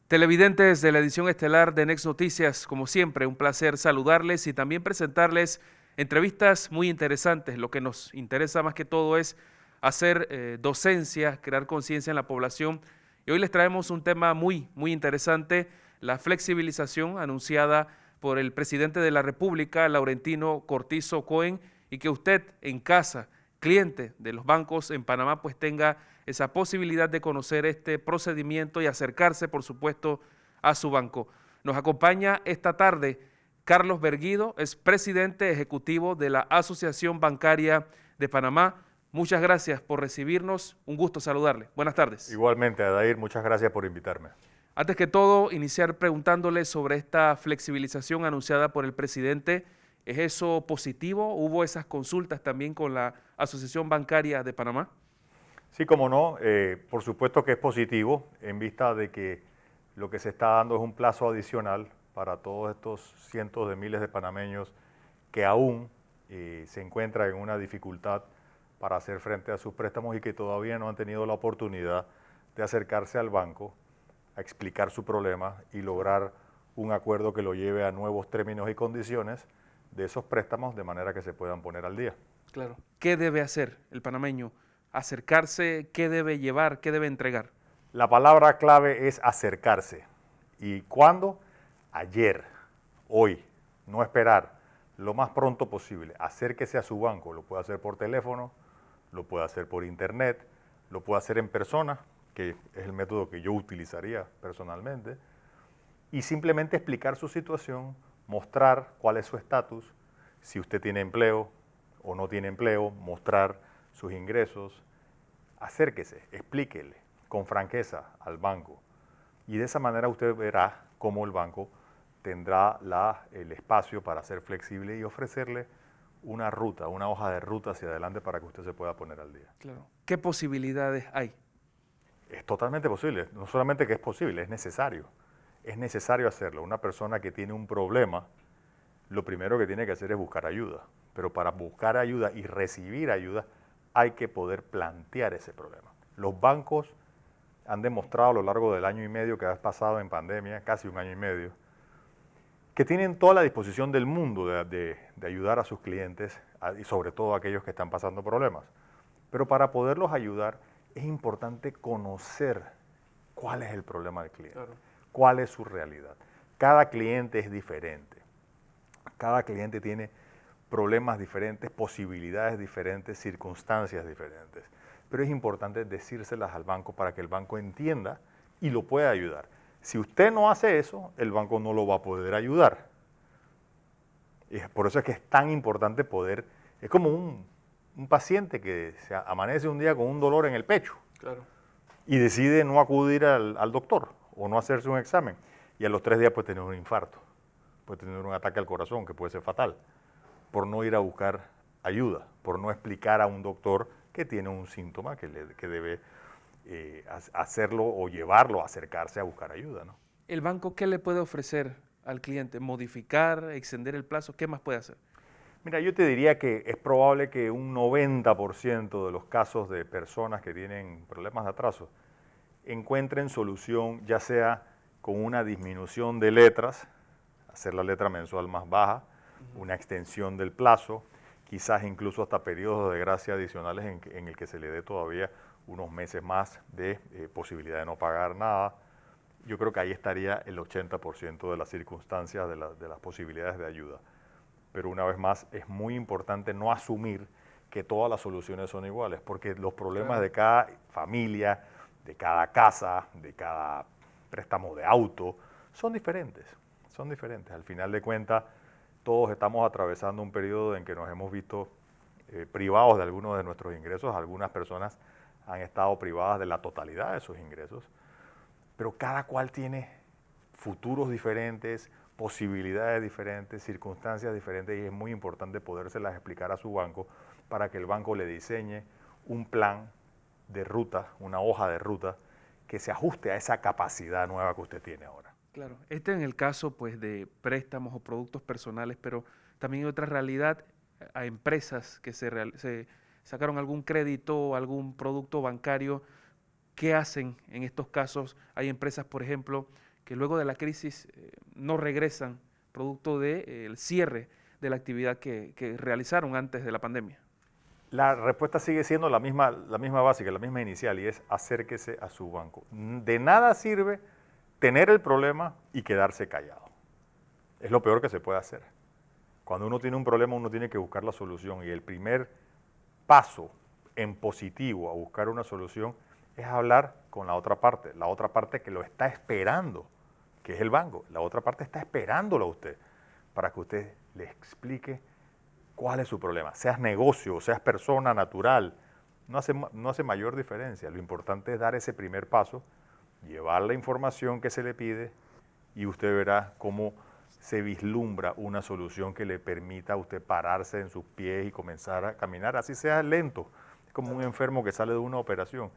Televidentes de la edición estelar de Next Noticias, como siempre, un placer saludarles y también presentarles entrevistas muy interesantes. Lo que nos interesa más que todo es hacer docencia, crear conciencia en la población. Y hoy les traemos un tema muy interesante, la flexibilización anunciada por el presidente de la República, Laurentino Cortizo Cohen, y que usted en casa, cliente de los bancos en Panamá, pues tenga esa posibilidad de conocer este procedimiento y acercarse, por supuesto, a su banco. Nos acompaña esta tarde Carlos Berguido, es presidente ejecutivo de la Asociación Bancaria de Panamá. Muchas gracias por recibirnos, un gusto saludarle. Buenas tardes. Igualmente, Adair, muchas gracias por invitarme. Antes que todo, iniciar preguntándole sobre esta flexibilización anunciada por el presidente. ¿Es eso positivo? ¿Hubo esas consultas también con la Asociación Bancaria de Panamá? Sí, como no, por supuesto que es positivo en vista de que lo que se está dando es un plazo adicional para todos estos cientos de miles de panameños que aún se encuentran en una dificultad para hacer frente a sus préstamos y que todavía no han tenido la oportunidad de acercarse al banco a explicar su problema y lograr un acuerdo que lo lleve a nuevos términos y condiciones de esos préstamos de manera que se puedan poner al día. Claro. ¿Qué debe hacer el panameño? Acercarse, ¿qué debe llevar, qué debe entregar? La palabra clave es acercarse. ¿Y cuándo? Ayer, hoy, no esperar, lo más pronto posible. Acérquese a su banco, lo puede hacer por teléfono, lo puede hacer por internet, lo puede hacer en persona, que es el método que yo utilizaría personalmente, y simplemente explicar su situación, mostrar cuál es su estatus, si usted tiene empleo o no tiene empleo, mostrar sus ingresos. Acérquese, explíquele con franqueza al banco y de esa manera usted verá cómo el banco tendrá el espacio para ser flexible y ofrecerle una ruta, una hoja de ruta hacia adelante para que usted se pueda poner al día. Claro. ¿Qué posibilidades hay? Es totalmente posible, no solamente que es posible, es necesario hacerlo. Una persona que tiene un problema, lo primero que tiene que hacer es buscar ayuda, pero para buscar ayuda y recibir ayuda hay que poder plantear ese problema. Los bancos han demostrado a lo largo del año y medio que ha pasado en pandemia, casi un año y medio, que tienen toda la disposición del mundo de ayudar a sus clientes y sobre todo a aquellos que están pasando problemas. Pero para poderlos ayudar es importante conocer cuál es el problema del cliente, Claro. cuál es su realidad. Cada cliente es diferente, cada cliente tiene problemas diferentes, posibilidades diferentes, circunstancias diferentes. Pero es importante decírselas al banco para que el banco entienda y lo pueda ayudar. Si usted no hace eso, el banco no lo va a poder ayudar. Y por eso es que es tan importante poder, es como un paciente que se amanece un día con un dolor en el pecho Claro. y decide no acudir al doctor o no hacerse un examen y a los 3 días puede tener un infarto, puede tener un ataque al corazón que puede ser fatal por no ir a buscar ayuda, por no explicar a un doctor que tiene un síntoma que debe hacerlo o llevarlo a acercarse a buscar ayuda, ¿no? ¿El banco qué le puede ofrecer al cliente? ¿Modificar, extender el plazo? ¿Qué más puede hacer? Mira, yo te diría que es probable que un 90% de los casos de personas que tienen problemas de atraso encuentren solución ya sea con una disminución de letras, hacer la letra mensual más baja, una extensión del plazo, quizás incluso hasta periodos de gracia adicionales en el que se le dé todavía unos meses más de posibilidad de no pagar nada. Yo creo que ahí estaría el 80% de las circunstancias, de las posibilidades de ayuda. Pero una vez más, es muy importante no asumir que todas las soluciones son iguales, porque los problemas de cada familia, de cada casa, de cada préstamo de auto, son diferentes, son diferentes. Al final de cuentas, todos estamos atravesando un periodo en que nos hemos visto privados de algunos de nuestros ingresos. Algunas personas han estado privadas de la totalidad de sus ingresos, pero cada cual tiene futuros diferentes, posibilidades diferentes, circunstancias diferentes y es muy importante podérselas explicar a su banco para que el banco le diseñe un plan de ruta, una hoja de ruta que se ajuste a esa capacidad nueva que usted tiene ahora. Claro. Este en el caso pues de préstamos o productos personales, pero también hay otra realidad a empresas que se sacaron algún crédito o algún producto bancario. ¿Qué hacen en estos casos? Hay empresas, por ejemplo, que luego de la crisis no regresan producto del cierre de la actividad que realizaron antes de la pandemia? La respuesta sigue siendo la misma básica, la misma inicial, y es acérquese a su banco. De nada sirve tener el problema y quedarse callado. Es lo peor que se puede hacer. Cuando uno tiene un problema, uno tiene que buscar la solución, y el primer paso en positivo a buscar una solución es hablar con la otra parte que lo está esperando, que es el banco. La otra parte está esperándolo a usted para que usted le explique cuál es su problema. Seas negocio, seas persona natural, no hace mayor diferencia. Lo importante es dar ese primer paso, llevar la información que se le pide, y usted verá cómo se vislumbra una solución que le permita a usted pararse en sus pies y comenzar a caminar, así sea lento. Es como un enfermo que sale de una operación.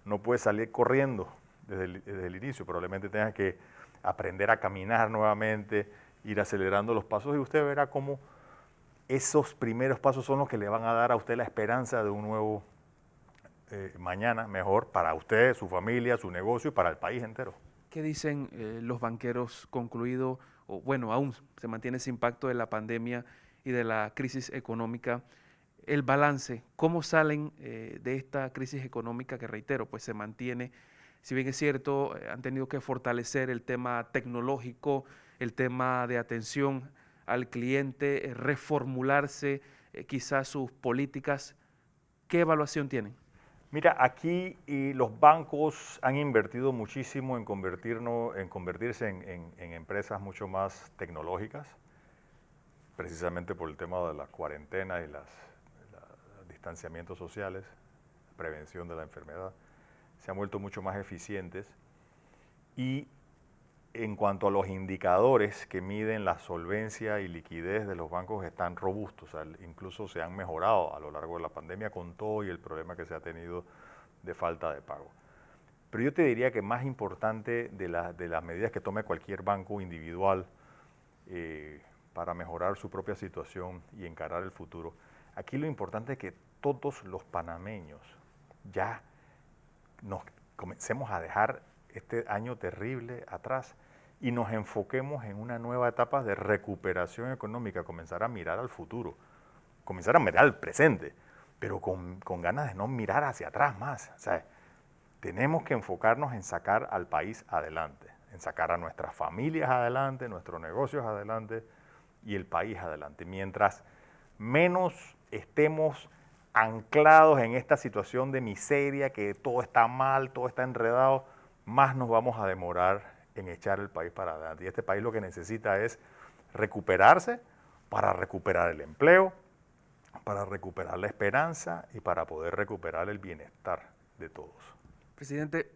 No puede salir corriendo desde el inicio, probablemente tenga que aprender a caminar nuevamente, ir acelerando los pasos, y usted verá cómo esos primeros pasos son los que le van a dar a usted la esperanza de un nuevo mañana mejor para usted, su familia, su negocio y para el país entero. ¿Qué dicen los banqueros concluido, o bueno, aún se mantiene ese impacto de la pandemia y de la crisis económica? El balance, ¿cómo salen de esta crisis económica que, reitero, pues se mantiene? Si bien es cierto, han tenido que fortalecer el tema tecnológico, el tema de atención al cliente, reformularse quizás sus políticas. ¿Qué evaluación tienen? Mira, aquí los bancos han invertido muchísimo en convertirse en empresas mucho más tecnológicas, precisamente por el tema de la cuarentena y los distanciamientos sociales, prevención de la enfermedad. Se han vuelto mucho más eficientes, y en cuanto a los indicadores que miden la solvencia y liquidez de los bancos, están robustos, o sea, incluso se han mejorado a lo largo de la pandemia con todo y el problema que se ha tenido de falta de pago. Pero yo te diría que más importante de las medidas que tome cualquier banco individual para mejorar su propia situación y encarar el futuro, aquí lo importante es que todos los panameños ya nos comencemos a dejar este año terrible atrás y nos enfoquemos en una nueva etapa de recuperación económica, comenzar a mirar al futuro, comenzar a mirar al presente, pero con ganas de no mirar hacia atrás más. O sea, tenemos que enfocarnos en sacar al país adelante, en sacar a nuestras familias adelante, nuestros negocios adelante y el país adelante. Mientras menos estemos anclados en esta situación de miseria, que todo está mal, todo está enredado, más nos vamos a demorar en echar el país para adelante. Y este país lo que necesita es recuperarse para recuperar el empleo, para recuperar la esperanza y para poder recuperar el bienestar de todos. Presidente,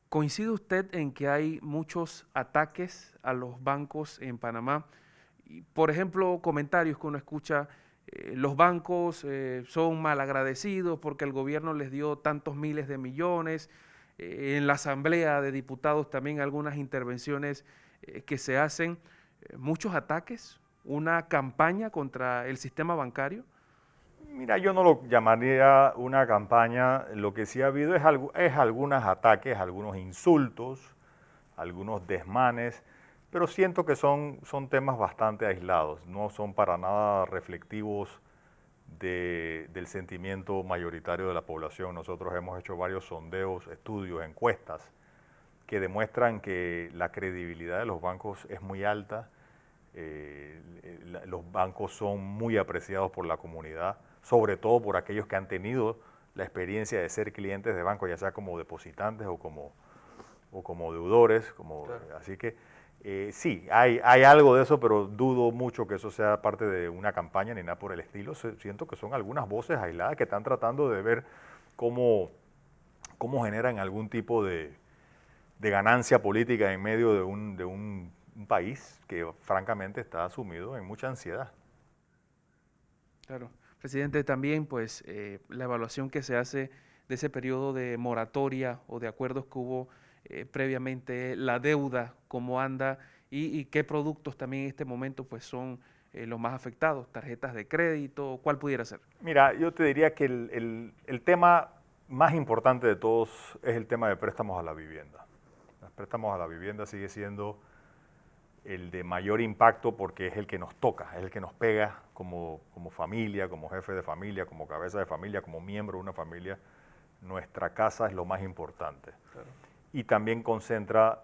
¿coincide usted en que hay muchos ataques a los bancos en Panamá? Y, por ejemplo, comentarios que uno escucha, los bancos son malagradecidos porque el gobierno les dio tantos miles de millones. En la Asamblea de Diputados también algunas intervenciones que se hacen, muchos ataques, una campaña contra el sistema bancario. Mira, yo no lo llamaría una campaña. Lo que sí ha habido es algunos ataques, algunos insultos, algunos desmanes, pero siento que son temas bastante aislados, no son para nada reflectivos del sentimiento mayoritario de la población. Nosotros hemos hecho varios sondeos, estudios, encuestas que demuestran que la credibilidad de los bancos es muy alta. Los bancos son muy apreciados por la comunidad, sobre todo por aquellos que han tenido la experiencia de ser clientes de bancos, ya sea como depositantes o como deudores. Claro. Así que sí, hay algo de eso, pero dudo mucho que eso sea parte de una campaña ni nada por el estilo. Siento que son algunas voces aisladas que están tratando de ver cómo generan algún tipo de ganancia política en medio de un país que francamente está sumido en mucha ansiedad. Claro. Presidente, también pues la evaluación que se hace de ese periodo de moratoria o de acuerdos que hubo previamente, la deuda, cómo anda y qué productos también en este momento pues son los más afectados, tarjetas de crédito, ¿cuál pudiera ser? Mira, yo te diría que el tema más importante de todos es el tema de préstamos a la vivienda. Los préstamos a la vivienda sigue siendo el de mayor impacto porque es el que nos toca, es el que nos pega como familia, como jefe de familia, como cabeza de familia, como miembro de una familia. Nuestra casa es lo más importante. Claro. Y también concentra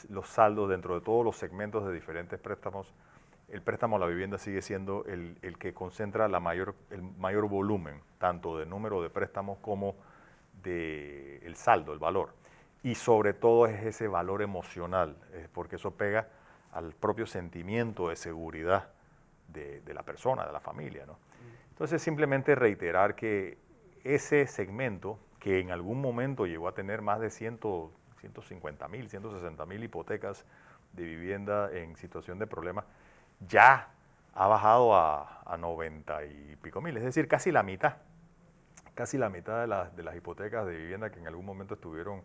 los saldos dentro de todos los segmentos de diferentes préstamos. El préstamo a la vivienda sigue siendo el que concentra el mayor volumen, tanto de número de préstamos como del saldo, el valor. Y sobre todo es ese valor emocional, porque eso pega al propio sentimiento de seguridad de la persona, de la familia, ¿no? Entonces simplemente reiterar que ese segmento, que en algún momento llegó a tener más de 150.000, 160.000 hipotecas de vivienda en situación de problema, ya ha bajado a 90 y pico mil, es decir, casi la mitad de las hipotecas de vivienda que en algún momento estuvieron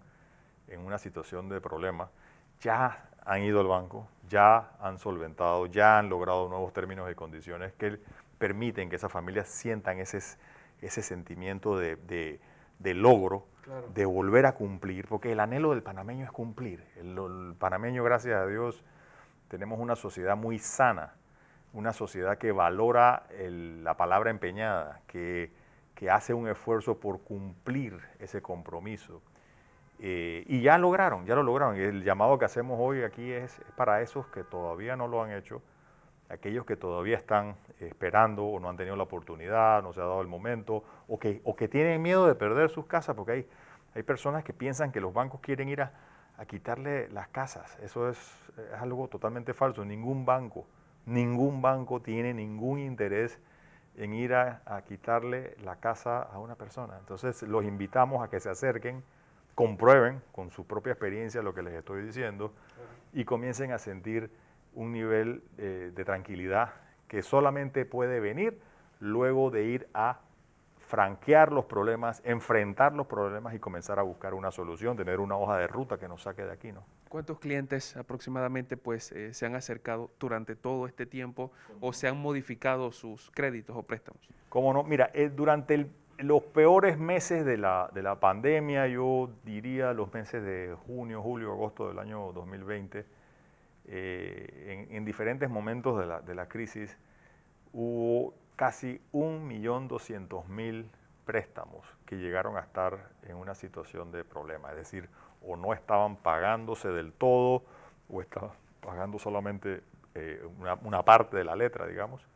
en una situación de problema, ya han ido al banco, ya han solventado, ya han logrado nuevos términos y condiciones que permiten que esas familias sientan ese sentimiento de logro, Claro. de volver a cumplir, porque el anhelo del panameño es cumplir. El panameño, gracias a Dios, tenemos una sociedad muy sana, una sociedad que valora la palabra empeñada, que hace un esfuerzo por cumplir ese compromiso. Y ya lo lograron. Y el llamado que hacemos hoy aquí es para esos que todavía no lo han hecho, aquellos que todavía están esperando o no han tenido la oportunidad, no se ha dado el momento, o que tienen miedo de perder sus casas, porque hay personas que piensan que los bancos quieren ir a quitarle las casas. Eso es algo totalmente falso. Ningún banco tiene ningún interés en ir a quitarle la casa a una persona. Entonces los invitamos a que se acerquen, comprueben con su propia experiencia lo que les estoy diciendo y comiencen a sentir un nivel de tranquilidad que solamente puede venir luego de ir a franquear los problemas, enfrentar los problemas y comenzar a buscar una solución, tener una hoja de ruta que nos saque de aquí, ¿no? ¿Cuántos clientes aproximadamente pues se han acercado durante todo este tiempo o se han modificado sus créditos o préstamos? ¿Cómo no? Mira, durante los peores meses de la pandemia, yo diría los meses de junio, julio, agosto del año 2020, en diferentes momentos de la crisis, hubo casi 1.200.000 préstamos que llegaron a estar en una situación de problema, es decir, o no estaban pagándose del todo, o estaban pagando solamente una parte de la letra, digamos.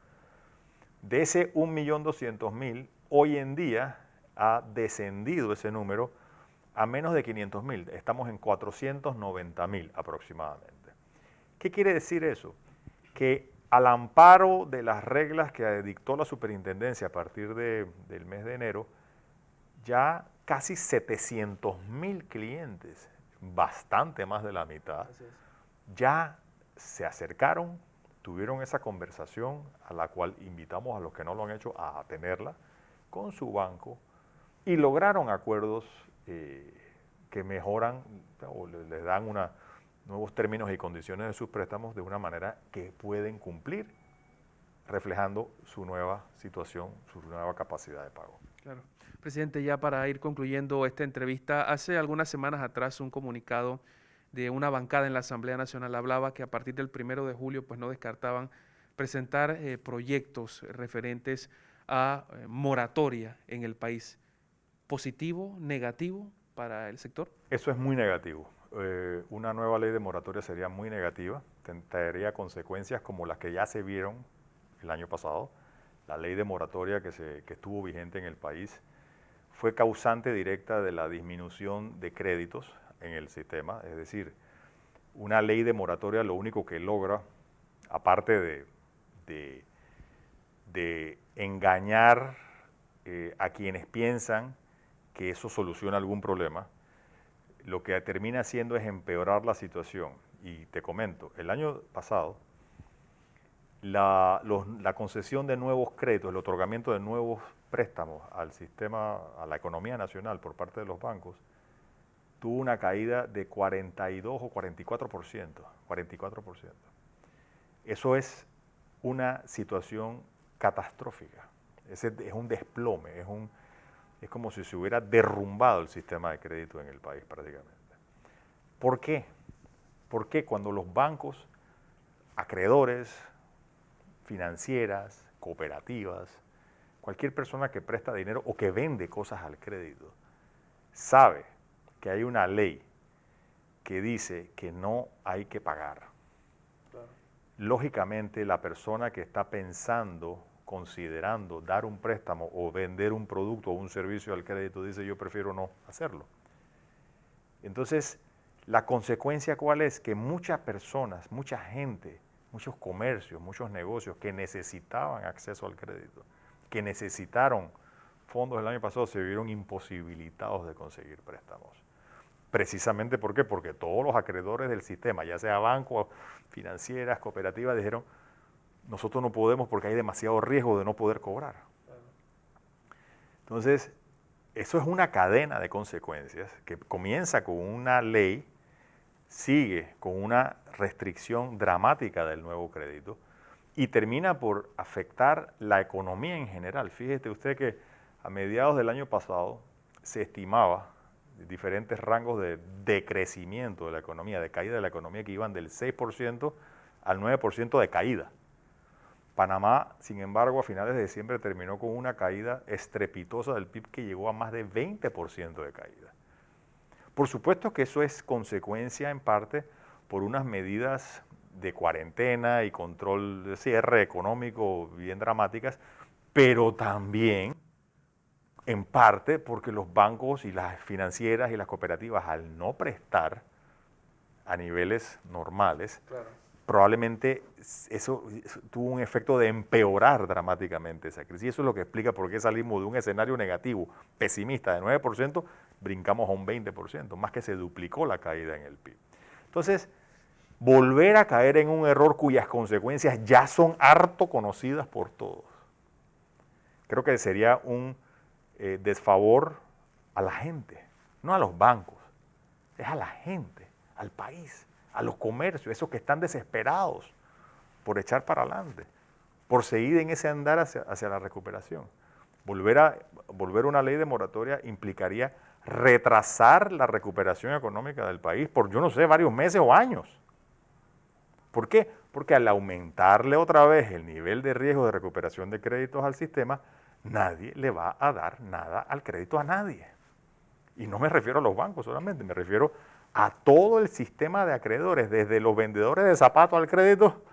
De ese 1.200.000, hoy en día ha descendido ese número a menos de 500.000. Estamos en 490.000 aproximadamente. ¿Qué quiere decir eso? Que al amparo de las reglas que dictó la superintendencia a partir del mes de enero, ya casi 700.000 clientes, bastante más de la mitad, ya se acercaron, tuvieron esa conversación a la cual invitamos a los que no lo han hecho a tenerla con su banco y lograron acuerdos que mejoran o les dan nuevos términos y condiciones de sus préstamos de una manera que pueden cumplir, reflejando su nueva situación, su nueva capacidad de pago. Claro. Presidente, ya para ir concluyendo esta entrevista, hace algunas semanas atrás un comunicado de una bancada en la Asamblea Nacional hablaba que a partir del 1 de julio pues no descartaban presentar proyectos referentes a moratoria en el país. ¿Positivo, negativo para el sector? Eso es muy negativo. Una nueva ley de moratoria sería muy negativa, traería consecuencias como las que ya se vieron el año pasado. La ley de moratoria que estuvo vigente en el país fue causante directa de la disminución de créditos en el sistema, es decir, una ley de moratoria lo único que logra, aparte de engañar a quienes piensan que eso soluciona algún problema, lo que termina haciendo es empeorar la situación. Y te comento, el año pasado, la concesión de nuevos créditos, el otorgamiento de nuevos préstamos al sistema, a la economía nacional por parte de los bancos, tuvo una caída de 42 o 44%. Eso es una situación catastrófica. Es un desplome, es como si se hubiera derrumbado el sistema de crédito en el país prácticamente. ¿Por qué? ¿Por qué? Cuando los bancos, acreedores, financieras, cooperativas, cualquier persona que presta dinero o que vende cosas al crédito, sabe que hay una ley que dice que no hay que pagar. Claro. Lógicamente, la persona que está pensando, considerando dar un préstamo o vender un producto o un servicio al crédito dice yo prefiero no hacerlo. Entonces, la consecuencia ¿cuál es? Que muchas personas, mucha gente, muchos comercios, muchos negocios que necesitaban acceso al crédito, que necesitaron fondos el año pasado, se vieron imposibilitados de conseguir préstamos. Precisamente ¿por qué? Porque todos los acreedores del sistema, ya sea bancos, financieras, cooperativas, dijeron nosotros no podemos porque hay demasiado riesgo de no poder cobrar. Entonces, eso es una cadena de consecuencias que comienza con una ley, sigue con una restricción dramática del nuevo crédito y termina por afectar la economía en general. Fíjese usted que a mediados del año pasado se estimaba diferentes rangos de decrecimiento de la economía, de caída de la economía que iban del 6% al 9% de caída. Panamá, sin embargo, a finales de diciembre terminó con una caída estrepitosa del PIB que llegó a más de 20% de caída. Por supuesto que eso es consecuencia en parte por unas medidas de cuarentena y control de cierre económico bien dramáticas, pero también en parte porque los bancos y las financieras y las cooperativas al no prestar a niveles normales, claro, probablemente eso tuvo un efecto de empeorar dramáticamente esa crisis. Y eso es lo que explica por qué salimos de un escenario negativo, pesimista de 9%, brincamos a un 20%, más que se duplicó la caída en el PIB. Entonces, volver a caer en un error cuyas consecuencias ya son harto conocidas por todos, creo que sería un desfavor a la gente, no a los bancos, es a la gente, al país, a los comercios, esos que están desesperados por echar para adelante, por seguir en ese andar hacia la recuperación. Volver una ley de moratoria implicaría retrasar la recuperación económica del país por, yo no sé, varios meses o años. ¿Por qué? Porque al aumentarle otra vez el nivel de riesgo de recuperación de créditos al sistema, nadie le va a dar nada al crédito a nadie. Y no me refiero a los bancos solamente, me refiero a todo el sistema de acreedores, desde los vendedores de zapatos al crédito,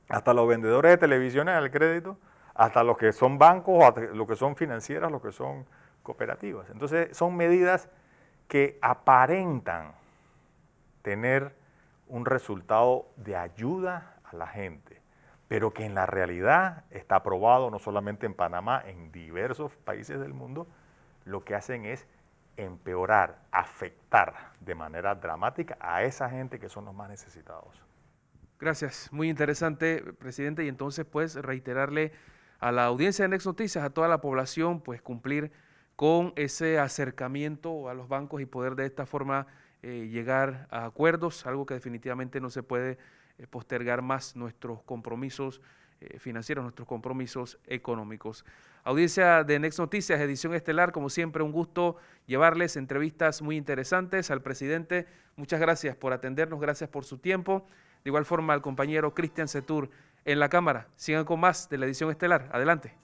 hasta los vendedores de televisiones al crédito, hasta los que son bancos, hasta los que son financieras, los que son cooperativas. Entonces son medidas que aparentan tener un resultado de ayuda a la gente, pero que en la realidad está aprobado no solamente en Panamá, en diversos países del mundo, lo que hacen es empeorar, afectar de manera dramática a esa gente que son los más necesitados. Gracias, muy interesante, presidente, y entonces pues reiterarle a la audiencia de Next Noticias, a toda la población, pues cumplir con ese acercamiento a los bancos y poder de esta forma llegar a acuerdos, algo que definitivamente no se puede postergar más nuestros compromisos financieros, nuestros compromisos económicos. Audiencia de Next Noticias, edición estelar, como siempre un gusto llevarles entrevistas muy interesantes al presidente. Muchas gracias por atendernos, gracias por su tiempo. De igual forma al compañero Cristian Setur en la cámara. Sigan con más de la edición estelar. Adelante.